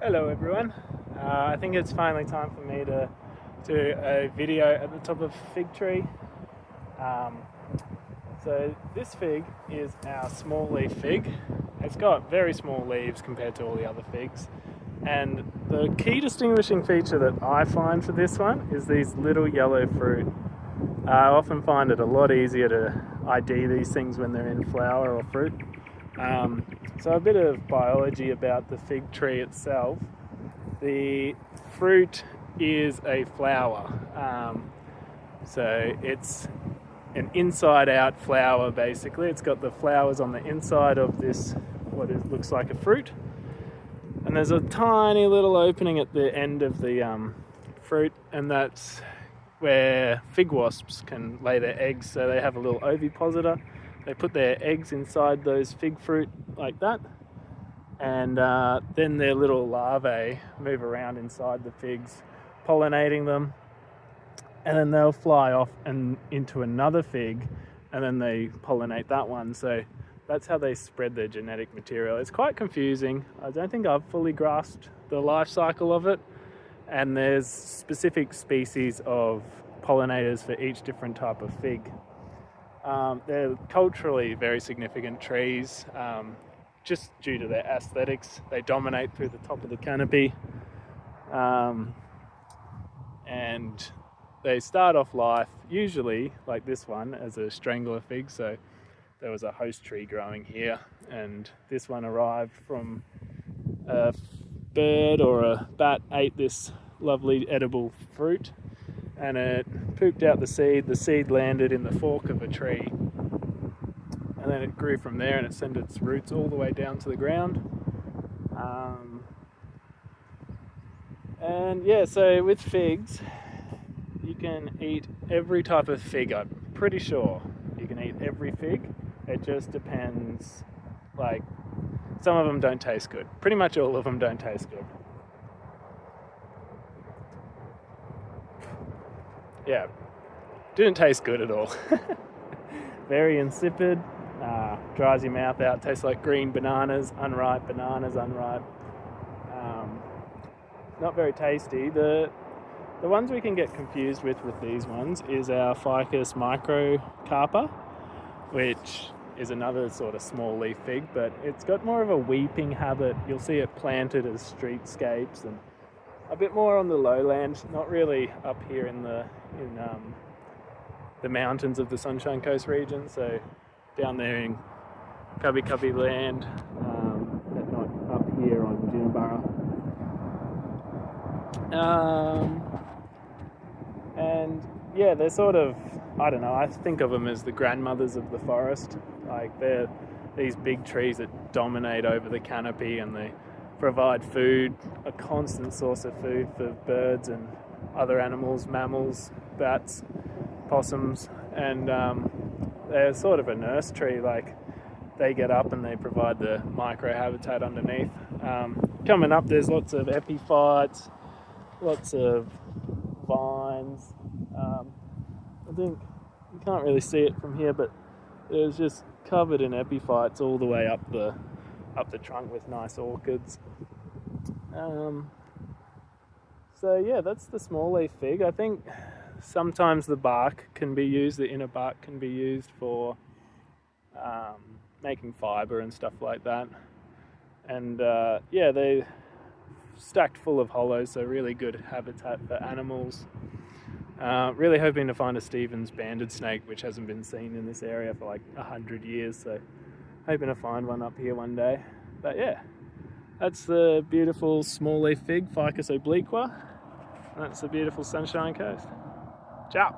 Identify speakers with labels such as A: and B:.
A: Hello everyone, I think it's finally time for me to do a video at the top of a fig tree. So this fig is our small leaf fig. It's got very small leaves compared to all the other figs, and the key distinguishing feature that I find for this one is these little yellow fruit. I often find it a lot easier to ID these things when they're in flower or fruit. So a bit of biology about the fig tree itself. The fruit is a flower, so it's an inside out flower basically. It's got the flowers on the inside of this, what it looks like a fruit, and there's a tiny little opening at the end of the fruit, and that's where fig wasps can lay their eggs. So they have a little ovipositor. They put their eggs inside those fig fruit like that, and then their little larvae move around inside the figs, pollinating them, and then they'll fly off and into another fig, and then they pollinate that one. So that's how they spread their genetic material. It's quite confusing. I don't think I've fully grasped the life cycle of it, and there's specific species of pollinators for each different type of fig. They're culturally very significant trees, just due to their aesthetics. They dominate through the top of the canopy, and they start off life usually like this one as a strangler fig. So there was a host tree growing here, and this one arrived from a bird or a bat ate this lovely edible fruit, and it pooped out the seed landed in the fork of a tree, and then it grew from there, and it sent its roots all the way down to the ground. And yeah, so with figs, you can eat every type of fig. I'm pretty sure you can eat every fig. It just depends. Like, some of them don't taste good. Pretty much all of them don't taste good. Yeah, didn't taste good at all. Very insipid, dries your mouth out, tastes like green bananas, unripe. Not very tasty. The ones we can get confused with these ones is our Ficus microcarpa, which is another sort of small leaf fig, but it's got more of a weeping habit. You'll see it planted as streetscapes and a bit more on the lowland, not really up here in the mountains of the Sunshine Coast region. So down there in Cubby land, but not up here on Ginniburra. And yeah, they're sort of, I don't know, I think of them as the grandmothers of the forest. Like, they're these big trees that dominate over the canopy, and they provide food, a constant source of food for birds and other animals, mammals, bats, possums, and they're sort of a nurse tree. Like, they get up and they provide the microhabitat underneath. Coming up, there's lots of epiphytes, lots of vines. I think you can't really see it from here, but it's just covered in epiphytes all the way up the trunk with nice orchids. So yeah, that's the small leaf fig. I think sometimes the bark can be used, the inner bark can be used for making fibre and stuff like that. And yeah, they're stacked full of hollows, so really good habitat for animals. Really hoping to find a Stevens banded snake, which hasn't been seen in this area for like 100 years, so hoping to find one up here one day. But yeah, that's the beautiful small leaf fig, Ficus obliqua. That's the beautiful Sunshine Coast. Ciao.